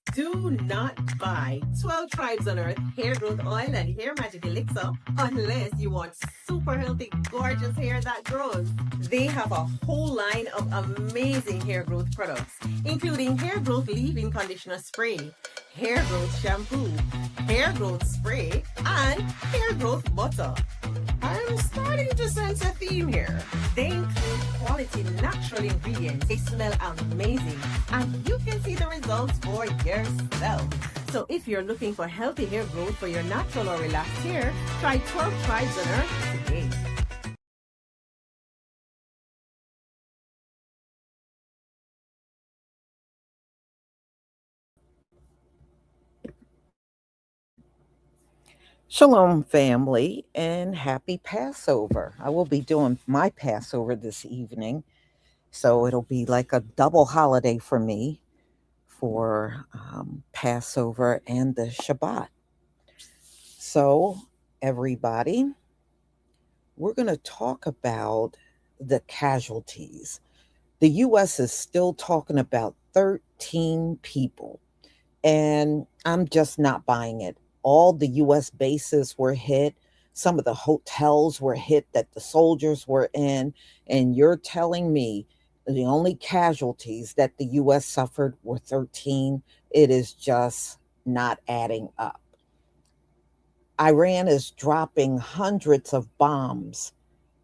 Do not buy 12 Tribes on Earth hair growth oil and hair magic elixir unless you want super healthy, gorgeous hair that grows. They have a whole line of amazing hair growth products, including hair growth leave-in conditioner spray, hair growth shampoo, hair growth spray, and hair growth butter. I'm starting to sense a theme here. They include quality natural ingredients. They smell amazing, and you can see the results for yourself. So if you're looking for healthy hair growth for your natural or relaxed hair, try 12 Tribes on Earth today. Shalom, family, and happy Passover. I will be doing my Passover this evening, so it'll be like a double holiday for me for Passover and the Shabbat. So, everybody, we're going to talk about the casualties. The U.S. is still talking about 13 people, and I'm just not buying it. All the US bases were hit, some of the hotels were hit that the soldiers were in, and you're telling me the only casualties that the US suffered were 13. It is just not adding up. Iran is dropping hundreds of bombs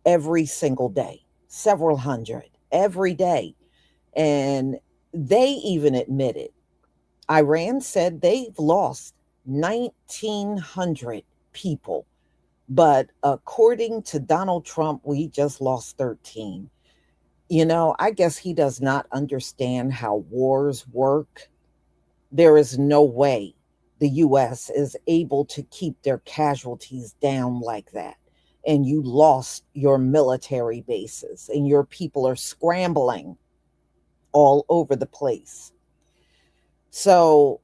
every single day, several hundred every day. And they even admitted Iran said they've lost 1,900 people. But according to Donald Trump, we just lost 13. I guess he does not understand how wars work. There is no way the US is able to keep their casualties down like that. And you lost your military bases, and your people are scrambling all over the place. So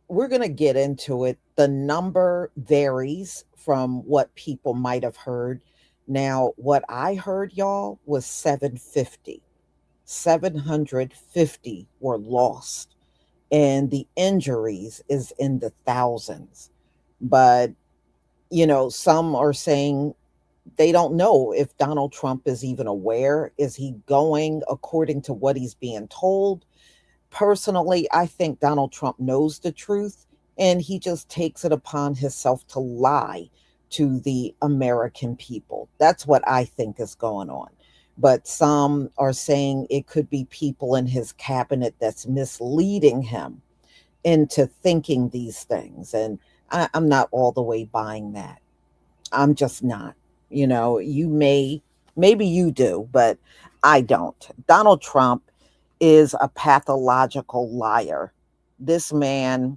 we're going to get into it. The number varies from what people might have heard. Now, what I heard, y'all, was 750. 750 were lost, and the injuries is in the thousands. But, some are saying they don't know if Donald Trump is even aware. Is he going according to what he's being told? Personally, I think Donald Trump knows the truth, and he just takes it upon himself to lie to the American people. That's what I think is going on. But some are saying it could be people in his cabinet that's misleading him into thinking these things. And I'm not all the way buying that. I'm just not. Maybe you do, but I don't. Donald Trump is a pathological liar. This man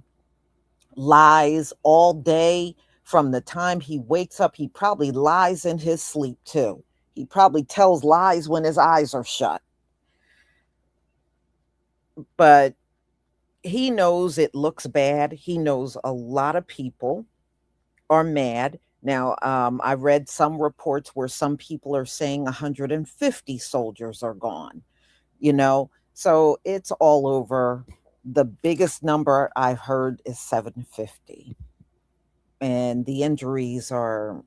lies all day. From the time he wakes up, he probably lies in his sleep too. He probably tells lies when his eyes are shut. But he knows it looks bad. He knows a lot of people are mad. Now, I read some reports where some people are saying 150 soldiers are gone, so it's all over. The biggest number I've heard is 750, and the injuries are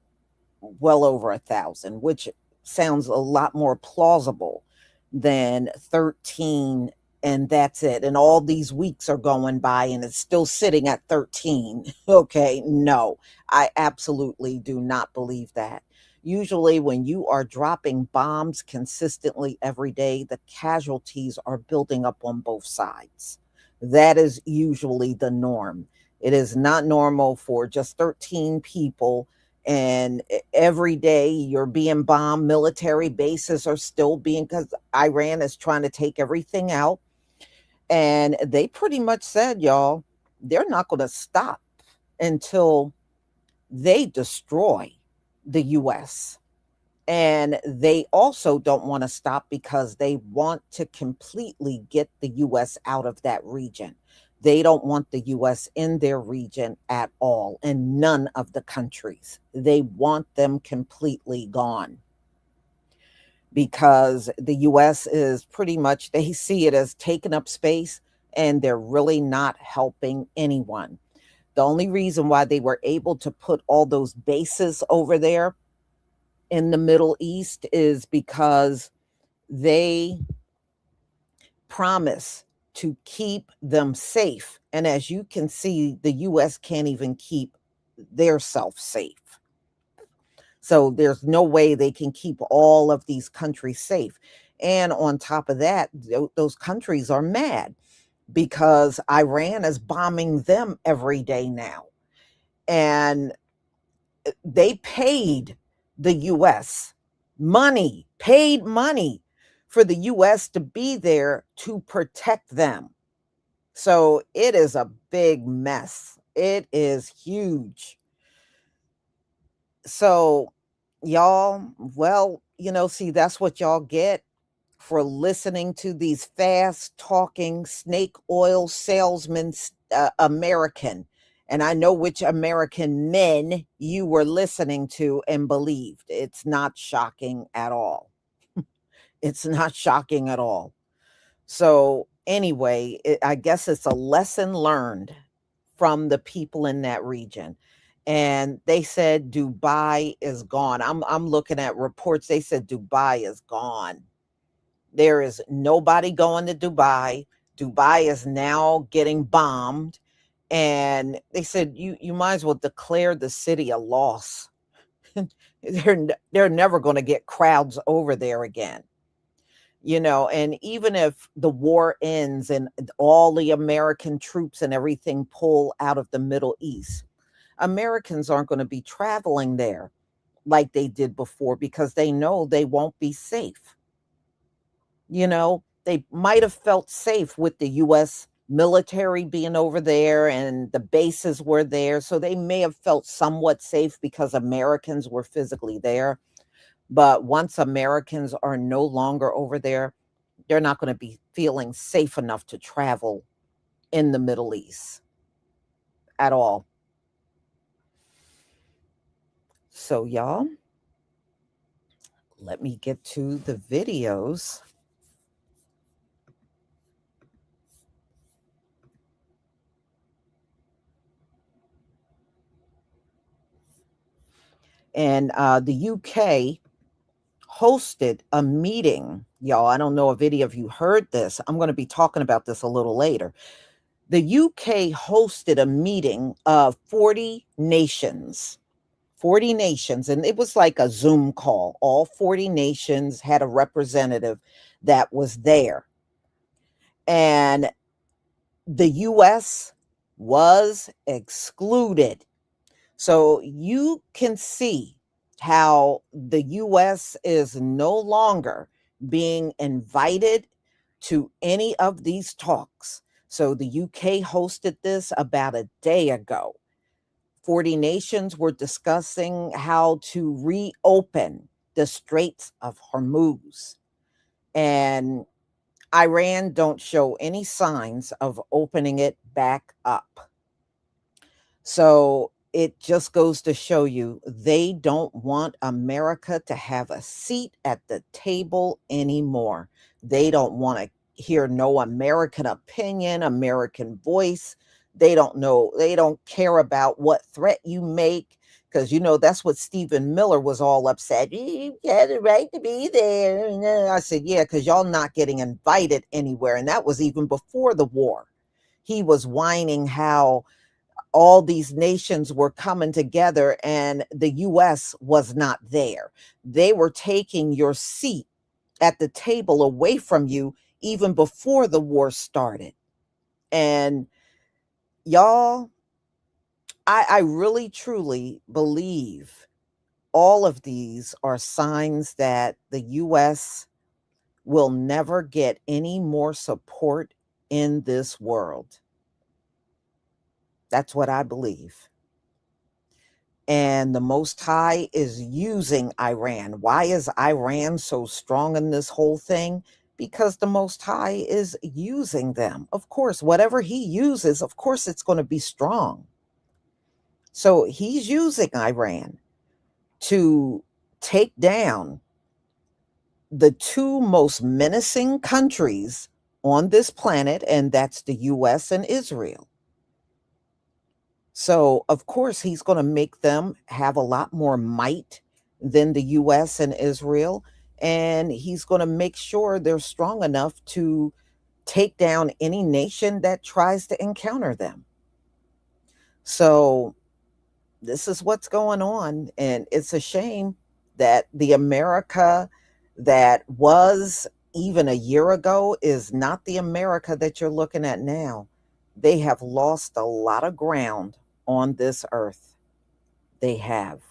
well over 1,000, which sounds a lot more plausible than 13, and that's it. And all these weeks are going by and it's still sitting at 13. Okay, no, I absolutely do not believe that. Usually, when you are dropping bombs consistently every day, the casualties are building up on both sides. That is usually the norm. It is not normal for just 13 people, and every day you're being bombed. Military bases are still being, because Iran is trying to take everything out. And they pretty much said, y'all, they're not going to stop until they destroy the US. And they also don't want to stop because they want to completely get the US out of that region. They don't want the US in their region at all, and none of the countries. They want them completely gone because the US is pretty much, they see it as taking up space, and they're really not helping anyone. The only reason why they were able to put all those bases over there in the Middle East is because they promise to keep them safe. And as you can see, the US can't even keep their self safe. So there's no way they can keep all of these countries safe. And on top of that, those countries are mad because Iran is bombing them every day now. And they paid the US paid money for the US to be there to protect them. So it is a big mess. It is huge. So, y'all, well, see, that's what y'all get for listening to these fast talking snake oil salesmen, American. And I know which American men you were listening to and believed. It's not shocking at all. It's not shocking at all. So, anyway, I guess it's a lesson learned from the people in that region. And they said Dubai is gone. I'm looking at reports. They said Dubai is gone. There is nobody going to Dubai. Dubai is now getting bombed. And they said you might as well declare the city a loss. They're never going to get crowds over there again. And even if the war ends and all the American troops and everything pull out of the Middle East, Americans aren't going to be traveling there like they did before because they know they won't be safe. They might have felt safe with the US military being over there and the bases were there. So they may have felt somewhat safe because Americans were physically there. But once Americans are no longer over there, they're not going to be feeling safe enough to travel in the Middle East at all. So, y'all, let me get to the videos. And the UK hosted a meeting. Y'all, I don't know if any of you heard this. I'm going to be talking about this a little later. The UK hosted a meeting of 40 nations. 40 nations, and it was like a Zoom call. All 40 nations had a representative that was there. And the US was excluded. So you can see how the US is no longer being invited to any of these talks. So the UK hosted this about a day ago. 40 nations were discussing how to reopen the Straits of Hormuz. And Iran don't show any signs of opening it back up. So it just goes to show you they don't want America to have a seat at the table anymore. They don't want to hear no American opinion, American voice. They don't care about what threat you make. Because, that's what Stephen Miller was all upset. You had the right to be there. And I said, yeah, because y'all not getting invited anywhere. And that was even before the war. He was whining how all these nations were coming together and the US was not there. They were taking your seat at the table away from you even before the war started. And y'all, I really truly believe all of these are signs that the US will never get any more support in this world. That's what I believe. And the Most High is using Iran. Why is Iran so strong in this whole thing? Because the Most High is using them. Of course, whatever he uses, of course, it's going to be strong. So he's using Iran to take down the two most menacing countries on this planet, and that's the US and Israel. So, of course, he's going to make them have a lot more might than the US and Israel. And he's going to make sure they're strong enough to take down any nation that tries to encounter them. So, this is what's going on. And it's a shame that the America that was even a year ago is not the America that you're looking at now. They have lost a lot of ground on this earth. They have.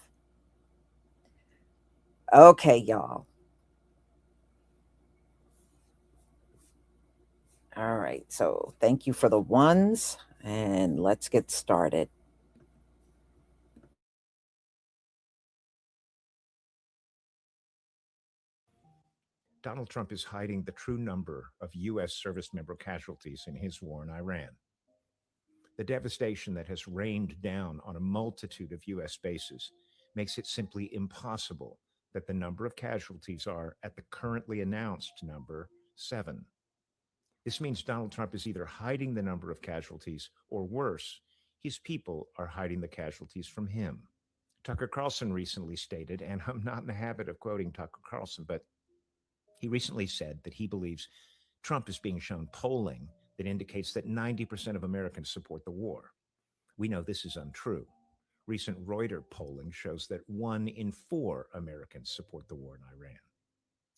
Okay, y'all. All right. So thank you for the ones, and let's get started. Donald Trump is hiding the true number of U.S. service member casualties in his war in Iran. The devastation that has rained down on a multitude of U.S. bases makes it simply impossible that the number of casualties are at the currently announced number 7. This means Donald Trump is either hiding the number of casualties, or worse, his people are hiding the casualties from him. Tucker Carlson recently stated, and I'm not in the habit of quoting Tucker Carlson, but he recently said that he believes Trump is being shown polling that indicates that 90% of Americans support the war. We know this is untrue. Recent Reuters polling shows that 1 in 4 Americans support the war in Iran.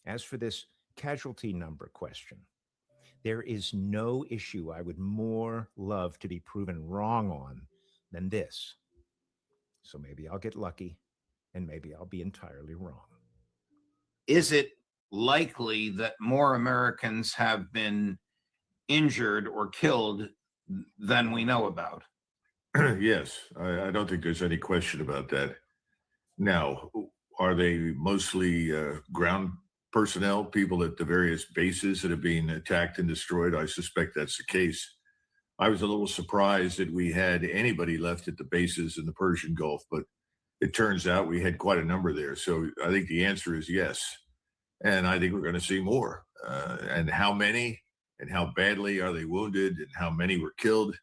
As for this casualty number question, there is no issue I would more love to be proven wrong on than this. So maybe I'll get lucky, and maybe I'll be entirely wrong. Is it likely that more Americans have been injured or killed than we know about? Yes, I don't think there's any question about that. Now, are they mostly ground personnel, people at the various bases that have been attacked and destroyed? I suspect that's the case. I was a little surprised that we had anybody left at the bases in the Persian Gulf, but it turns out we had quite a number there. So I think the answer is yes. And I think we're going to see more. And how many and how badly are they wounded and how many were killed?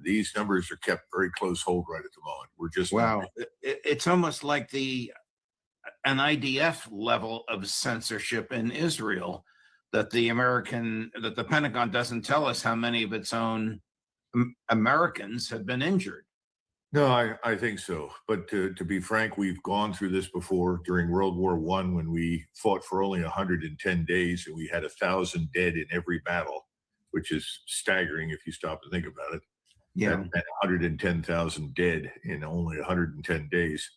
These numbers are kept very close hold right at the moment. We're just Wow. It's almost like an IDF level of censorship in Israel that the Pentagon doesn't tell us how many of its own Americans have been injured. No, I think so. But to be frank, we've gone through this before during World War I when we fought for only 110 days and we had 1,000 dead in every battle, which is staggering if you stop to think about it. Yeah. And 110,000 dead in only 110 days.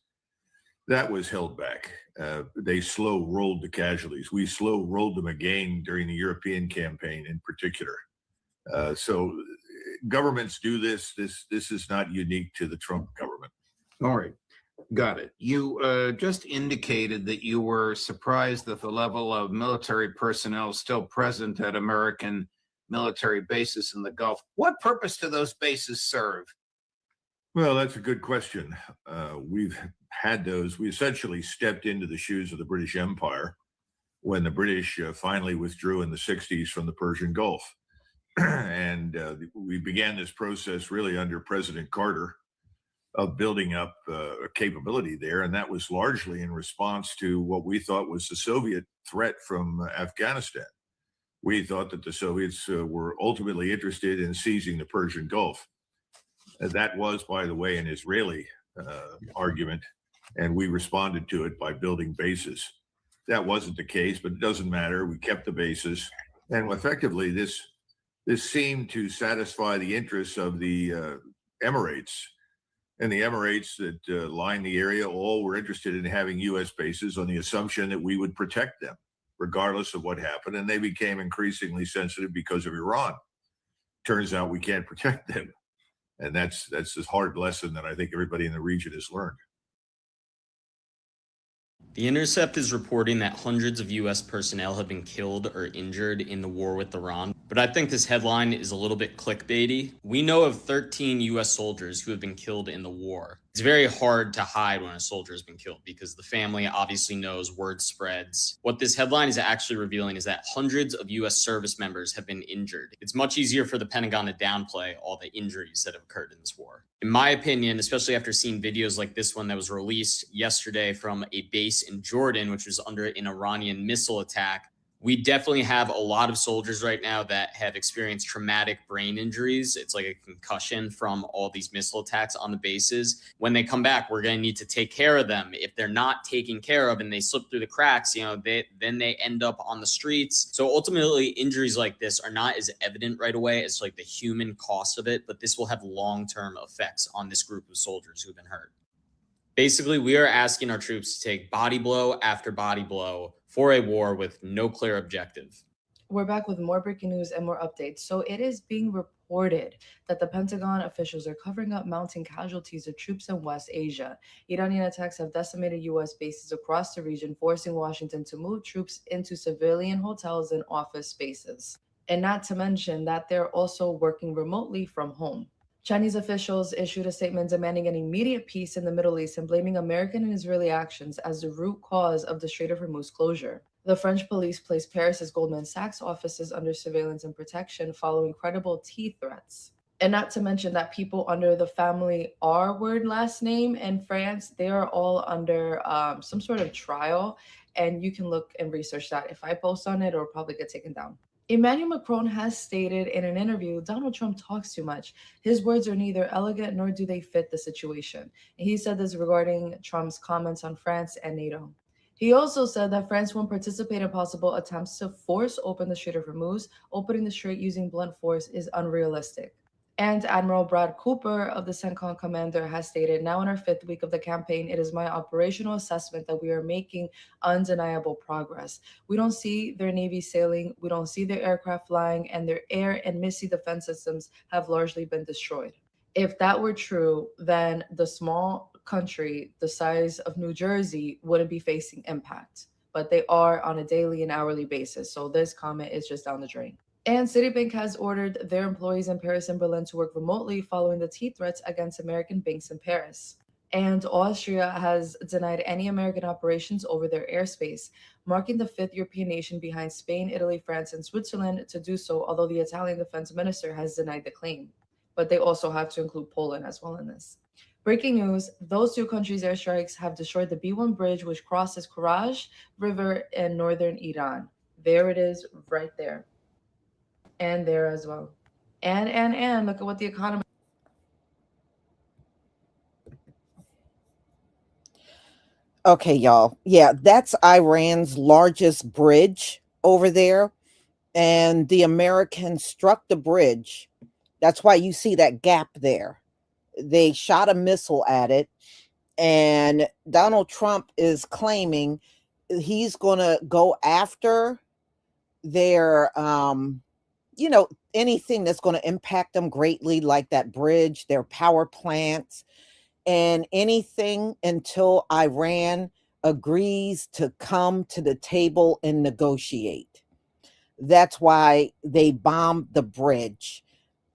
That was held back. They slow rolled the casualties. We slow rolled them again during the European campaign in particular. So governments do this. This is not unique to the Trump government. All right. Got it. You just indicated that you were surprised at the level of military personnel still present at American military bases in the Gulf. What purpose do those bases serve? Well, that's a good question. We've had those. We essentially stepped into the shoes of the British Empire when the British finally withdrew in the 60s from the Persian Gulf. And we began this process really under President Carter of building up a capability there. And that was largely in response to what we thought was the Soviet threat from Afghanistan. We thought that the Soviets were ultimately interested in seizing the Persian Gulf. That was, by the way, an Israeli argument, and we responded to it by building bases. That wasn't the case, but it doesn't matter. We kept the bases, and effectively, this seemed to satisfy the interests of the Emirates. And the Emirates that line the area all were interested in having U.S. bases on the assumption that we would protect them, regardless of what happened. And they became increasingly sensitive because of Iran. Turns out we can't protect them. And that's this hard lesson that I think everybody in the region has learned. The Intercept is reporting that hundreds of U.S. personnel have been killed or injured in the war with Iran, but I think this headline is a little bit clickbaity. We know of 13 U.S. soldiers who have been killed in the war. It's very hard to hide when a soldier has been killed because the family obviously knows, word spreads. What this headline is actually revealing is that hundreds of U.S. service members have been injured. It's much easier for the Pentagon to downplay all the injuries that have occurred in this war. In my opinion, especially after seeing videos like this one that was released yesterday from a base in Jordan, which was under an Iranian missile attack, we definitely have a lot of soldiers right now that have experienced traumatic brain injuries. It's like a concussion from all these missile attacks on the bases. When they come back, we're going to need to take care of them. If they're not taken care of and they slip through the cracks, then they end up on the streets. So ultimately, injuries like this are not as evident right away as like the human cost of it, but this will have long-term effects on this group of soldiers who've been hurt. Basically, we are asking our troops to take body blow after body blow for a war with no clear objective. We're back with more breaking news and more updates. So it is being reported that the Pentagon officials are covering up mounting casualties of troops in West Asia. Iranian attacks have decimated U.S. bases across the region, forcing Washington to move troops into civilian hotels and office spaces. And not to mention that they're also working remotely from home. Chinese officials issued a statement demanding an immediate peace in the Middle East and blaming American and Israeli actions as the root cause of the Strait of Hormuz closure. The French police placed Paris's Goldman Sachs offices under surveillance and protection following credible tea threats. And not to mention that people under the family R word last name in France, they are all under some sort of trial. And you can look and research that. If I post on it, it'll probably get taken down. Emmanuel Macron has stated in an interview, Donald Trump talks too much. His words are neither elegant nor do they fit the situation. And he said this regarding Trump's comments on France and NATO. He also said that France won't participate in possible attempts to force open the Strait of Hormuz. Opening the strait using blunt force is unrealistic. And Admiral Brad Cooper of the CENTCOM commander has stated, now in our 5th week of the campaign, it is my operational assessment that we are making undeniable progress. We don't see their Navy sailing, we don't see their aircraft flying, and their air and missile defense systems have largely been destroyed. If that were true, then the small country the size of New Jersey wouldn't be facing impact. But they are on a daily and hourly basis, so this comment is just down the drain. And Citibank has ordered their employees in Paris and Berlin to work remotely following the tea threats against American banks in Paris. And Austria has denied any American operations over their airspace, marking the 5th European nation behind Spain, Italy, France, and Switzerland to do so, although the Italian defense minister has denied the claim. But they also have to include Poland as well in this. Breaking news, those two countries' airstrikes have destroyed the B-1 bridge, which crosses Karaj River in northern Iran. There it is, right there. And there as well. And look at what the economy. Okay, y'all. Yeah, that's Iran's largest bridge over there. And the Americans struck the bridge. That's why you see that gap there. They shot a missile at it. And Donald Trump is claiming he's going to go after their anything that's going to impact them greatly, like that bridge, their power plants, and anything until Iran agrees to come to the table and negotiate. That's why they bombed the bridge.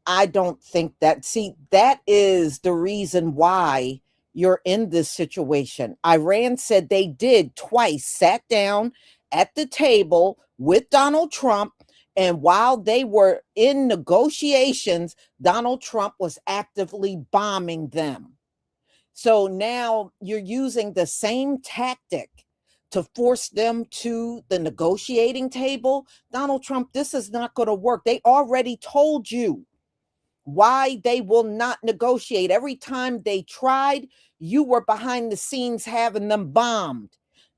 I don't think that is the reason why you're in this situation. Iran said they did twice, sat down at the table with Donald Trump. And while they were in negotiations, Donald Trump was actively bombing them. So now you're using the same tactic to force them to the negotiating table. Donald Trump, this is not going to work. They already told you why they will not negotiate. Every time they tried, you were behind the scenes having them bombed.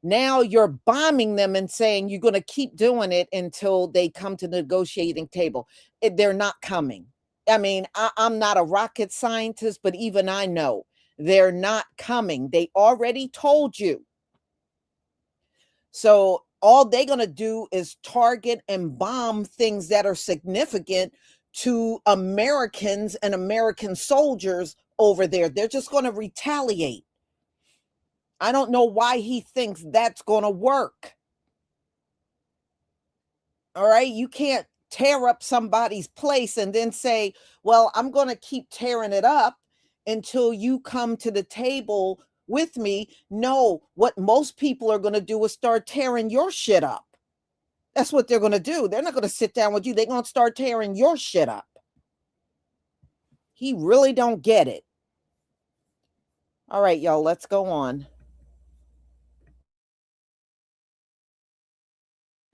Now you're bombing them and saying you're going to keep doing it until they come to the negotiating table. They're not coming. I mean, I'm not a rocket scientist, but even I know they're not coming. They already told you. So all they're going to do is target and bomb things that are significant to Americans and American soldiers over there. They're just going to retaliate. I don't know why he thinks that's going to work. All right. You can't tear up somebody's place and then say, well, I'm going to keep tearing it up until you come to the table with me. No, what most people are going to do is start tearing your shit up. That's what they're going to do. They're not going to sit down with you. They're going to start tearing your shit up. He really don't get it. All right, y'all, let's go on.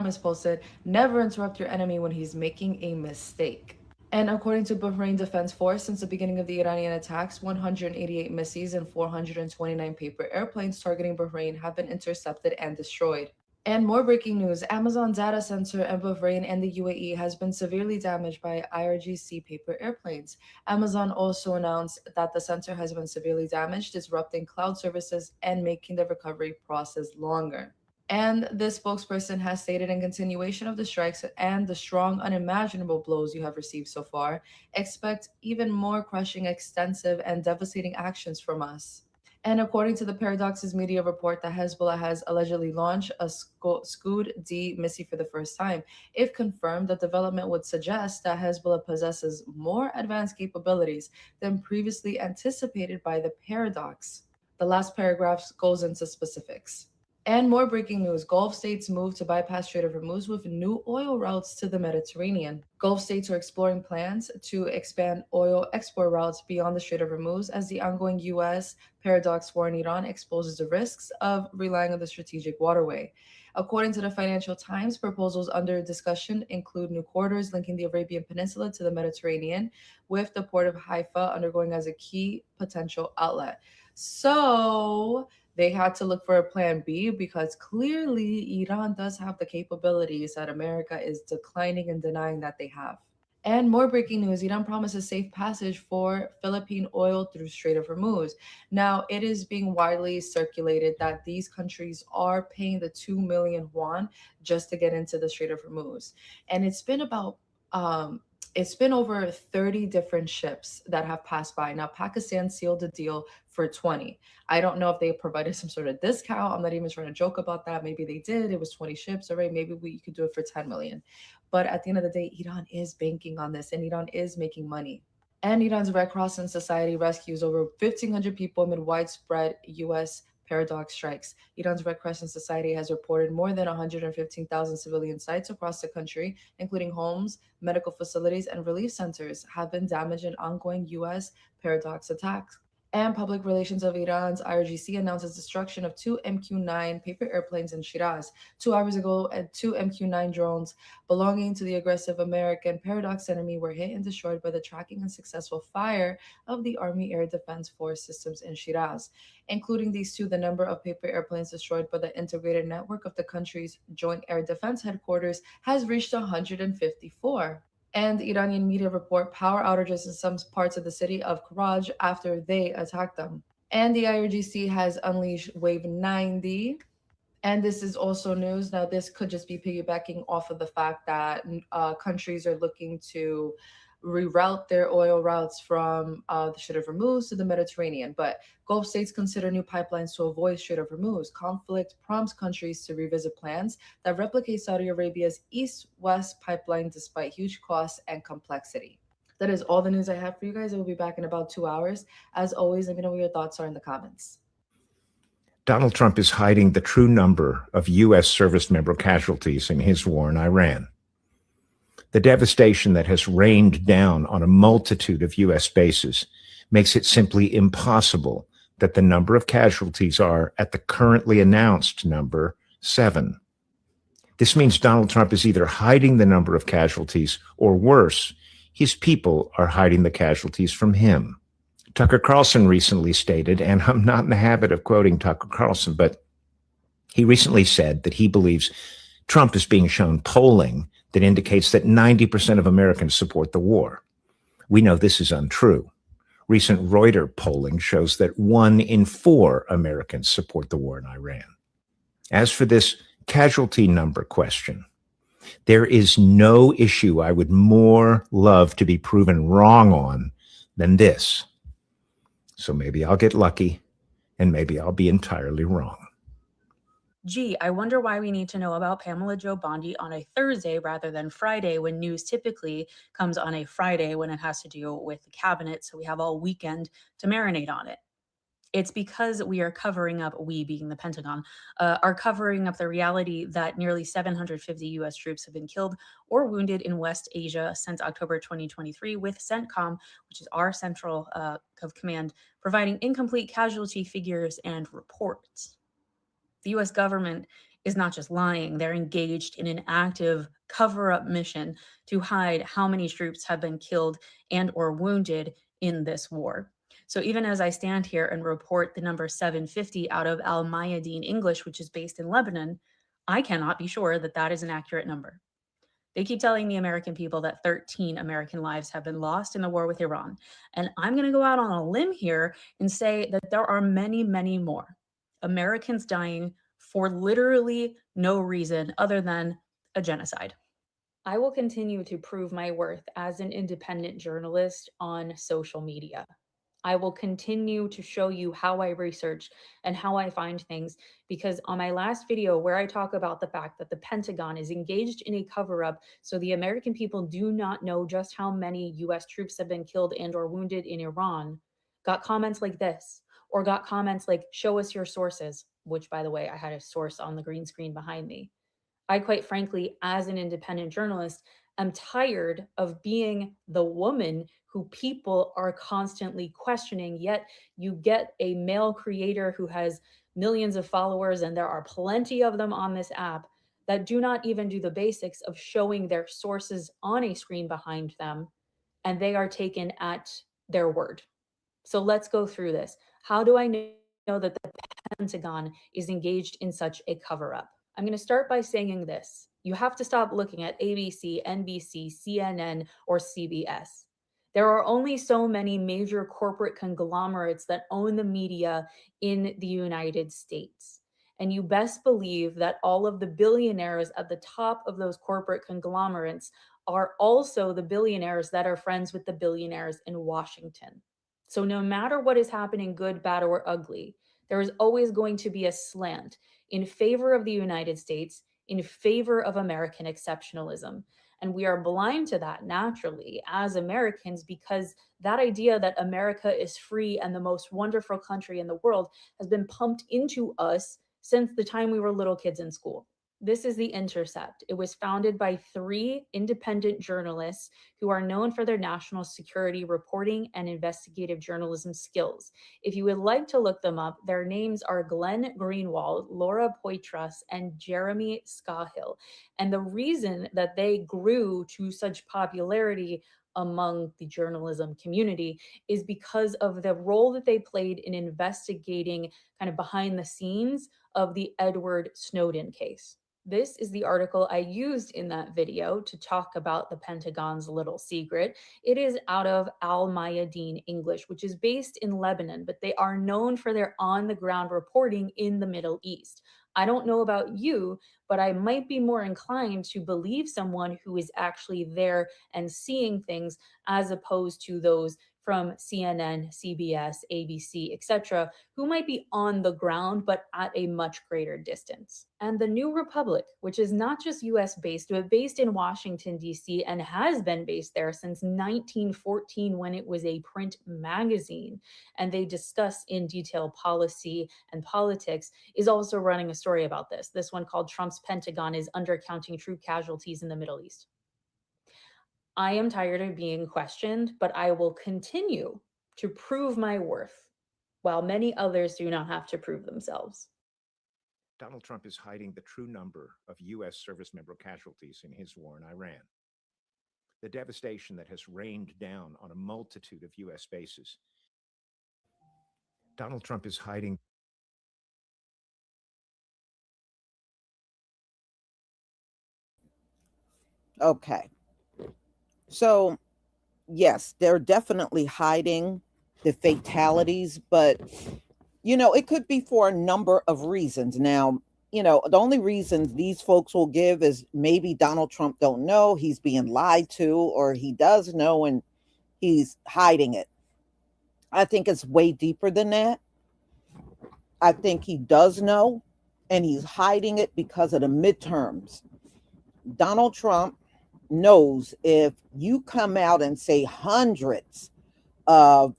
Has posted, never interrupt your enemy when he's making a mistake. And according to Bahrain Defense Force, since the beginning of the Iranian attacks, 188 missiles and 429 paper airplanes targeting Bahrain have been intercepted and destroyed. And more breaking news, Amazon data center in Bahrain and the UAE has been severely damaged by IRGC paper airplanes. Amazon also announced that the center has been severely damaged, disrupting cloud services and making the recovery process longer. And this spokesperson has stated, in continuation of the strikes and the strong, unimaginable blows you have received so far, expect even more crushing, extensive, and devastating actions from us. And according to the Paradox's media report, that Hezbollah has allegedly launched a Scud-D missile for the first time. If confirmed, the development would suggest that Hezbollah possesses more advanced capabilities than previously anticipated by the Paradox. The last paragraph goes into specifics. And more breaking news, Gulf states move to bypass Strait of Hormuz with new oil routes to the Mediterranean. Gulf states are exploring plans to expand oil export routes beyond the Strait of Hormuz as the ongoing U.S. Paradox war in Iran exposes the risks of relying on the strategic waterway. According to the Financial Times, proposals under discussion include new corridors linking the Arabian Peninsula to the Mediterranean, with the port of Haifa undergoing as a key potential outlet. So they had to look for a plan B because clearly Iran does have the capabilities that America is declining and denying that they have. And more breaking news, Iran promises safe passage for Philippine oil through Strait of Hormuz. Now, it is being widely circulated that these countries are paying the 2 million won just to get into the Strait of Hormuz. And it's been over 30 different ships that have passed by. Now, Pakistan sealed the deal for 20. I don't know if they provided some sort of discount. I'm not even trying to joke about that. Maybe they did. It was 20 ships. All right, maybe we could do it for 10 million. But at the end of the day, Iran is banking on this and Iran is making money. And Iran's Red Cross and Society rescues over 1,500 people amid widespread U.S. Paradox strikes. Iran's Red Crescent Society has reported more than 115,000 civilian sites across the country, including homes, medical facilities, and relief centers, have been damaged in ongoing U.S. Paradox attacks. And Public Relations of Iran's IRGC announces destruction of 2 MQ-9 paper airplanes in Shiraz 2 hours ago, and 2 MQ-9 drones belonging to the aggressive American Paradox enemy were hit and destroyed by the tracking and successful fire of the Army Air Defense Force systems in Shiraz. Including these two, the number of paper airplanes destroyed by the integrated network of the country's Joint Air Defense Headquarters has reached 154. And Iranian media report power outages in some parts of the city of Karaj after they attacked them. And the IRGC has unleashed Wave 90. And this is also news. Now, this could just be piggybacking off of the fact that countries are looking to reroute their oil routes from the Strait of Hormuz to the Mediterranean. But Gulf states consider new pipelines to avoid Strait of Hormuz. Conflict prompts countries to revisit plans that replicate Saudi Arabia's east-west pipeline despite huge costs and complexity. That is all the news I have for you guys. I will be back in about 2 hours. As always, let me know what your thoughts are in the comments. Donald Trump is hiding the true number of U.S. service member casualties in his war in Iran. The devastation that has rained down on a multitude of U.S. bases makes it simply impossible that the number of casualties are at the currently announced number 7. This means Donald Trump is either hiding the number of casualties, or worse, his people are hiding the casualties from him. Tucker Carlson recently stated, and I'm not in the habit of quoting Tucker Carlson, but he recently said that he believes Trump is being shown polling that indicates that 90% of Americans support the war. We know this is untrue. Recent Reuters polling shows that 1 in 4 Americans support the war in Iran. As for this casualty number question, there is no issue I would more love to be proven wrong on than this. So maybe I'll get lucky, and maybe I'll be entirely wrong. Gee, I wonder why we need to know about Pamela Joe Bondi on a Thursday rather than Friday, when news typically comes on a Friday when it has to do with the cabinet. So we have all weekend to marinate on it. It's because we are covering up, we being the Pentagon, are covering up the reality that nearly 750 US troops have been killed or wounded in West Asia since October 2023, with CENTCOM, which is our central of command, providing incomplete casualty figures and reports. The US government is not just lying, they're engaged in an active cover-up mission to hide how many troops have been killed and or wounded in this war. So even as I stand here and report the number 750 out of Al Mayadeen English, which is based in Lebanon, I cannot be sure that that is an accurate number. They keep telling the American people that 13 American lives have been lost in the war with Iran. And I'm going to go out on a limb here and say that there are many, many more Americans dying for literally no reason other than a genocide. I will continue to prove my worth as an independent journalist on social media. I will continue to show you how I research and how I find things, because on my last video where I talk about the fact that the Pentagon is engaged in a cover-up so the American people do not know just how many US troops have been killed and or wounded in Iran, got comments like this, or got comments like, show us your sources, which by the way, I had a source on the green screen behind me. I quite frankly, as an independent journalist, am tired of being the woman who people are constantly questioning. Yet you get a male creator who has millions of followers, and there are plenty of them on this app, that do not even do the basics of showing their sources on a screen behind them, and they are taken at their word. So let's go through this. How do I know that the Pentagon is engaged in such a cover up? I'm going to start by saying this. You have to stop looking at ABC, NBC, CNN, or CBS. There are only so many major corporate conglomerates that own the media in the United States. And you best believe that all of the billionaires at the top of those corporate conglomerates are also the billionaires that are friends with the billionaires in Washington. So no matter what is happening, good, bad, or ugly, there is always going to be a slant in favor of the United States, in favor of American exceptionalism. And we are blind to that naturally as Americans, because that idea that America is free and the most wonderful country in the world has been pumped into us since the time we were little kids in school. This is The Intercept. It was founded by 3 independent journalists who are known for their national security reporting and investigative journalism skills. If you would like to look them up, their names are Glenn Greenwald, Laura Poitras, and Jeremy Scahill. And the reason that they grew to such popularity among the journalism community is because of the role that they played in investigating kind of behind the scenes of the Edward Snowden case. This is the article I used in that video to talk about the Pentagon's little secret. It is out of Al Mayadeen English, which is based in Lebanon, but they are known for their on-the-ground reporting in the Middle East. I don't know about you, but I might be more inclined to believe someone who is actually there and seeing things, as opposed to those from CNN, CBS, ABC, etc., who might be on the ground but at a much greater distance. And the New Republic, which is not just US based, but based in Washington, D.C., and has been based there since 1914 when it was a print magazine, and they discuss in detail policy and politics, is also running a story about this. This one called Trump's Pentagon is Undercounting Troop Casualties in the Middle East. I am tired of being questioned, but I will continue to prove my worth, while many others do not have to prove themselves. Donald Trump is hiding the true number of U.S. service member casualties in his war in Iran. The devastation that has rained down on a multitude of U.S. bases. Donald Trump is hiding. Okay. So, yes, they're definitely hiding the fatalities, but, it could be for a number of reasons. Now, the only reasons these folks will give is maybe Donald Trump don't know, he's being lied to, or he does know and he's hiding it. I think it's way deeper than that. I think he does know and he's hiding it because of the midterms. Donald Trump knows if you come out and say hundreds of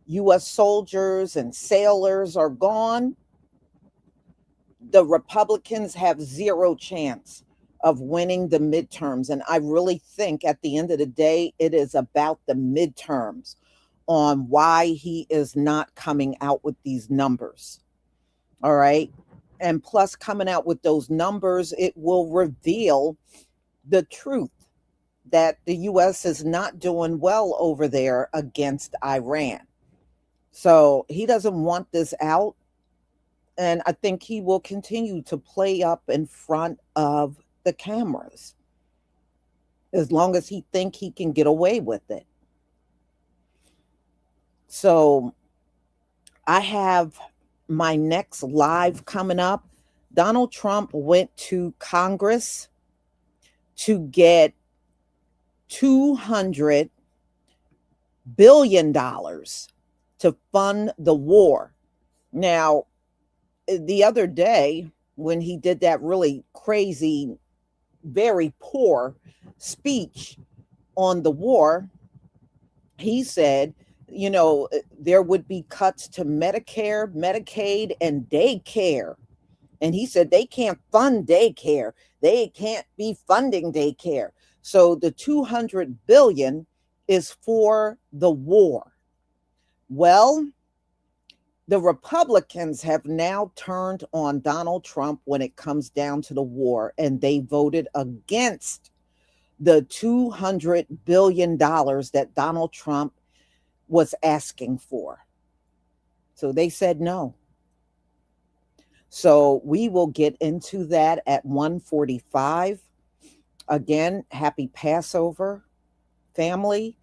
U.S. soldiers and sailors are gone, the Republicans have zero chance of winning the midterms. And I really think at the end of the day, it is about the midterms on why he is not coming out with these numbers. All right. And plus, coming out with those numbers, it will reveal the truth that the U.S. is not doing well over there against Iran. So he doesn't want this out. And I think he will continue to play up in front of the cameras as long as he think he can get away with it. So I have my next live coming up. Donald Trump went to Congress to get $200 billion to fund the war. Now, the other day, when he did that really crazy, very poor speech on the war, he said, there would be cuts to Medicare, Medicaid, and daycare. And he said they can't fund daycare. They can't be funding daycare. So the 200 billion is for the war. Well, the Republicans have now turned on Donald Trump when it comes down to the war, and they voted against the $200 billion that Donald Trump was asking for. So they said no. So we will get into that at 1:45. Again, happy Passover, family,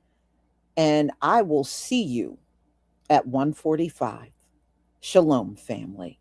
and I will see you at 1:45. Shalom, family.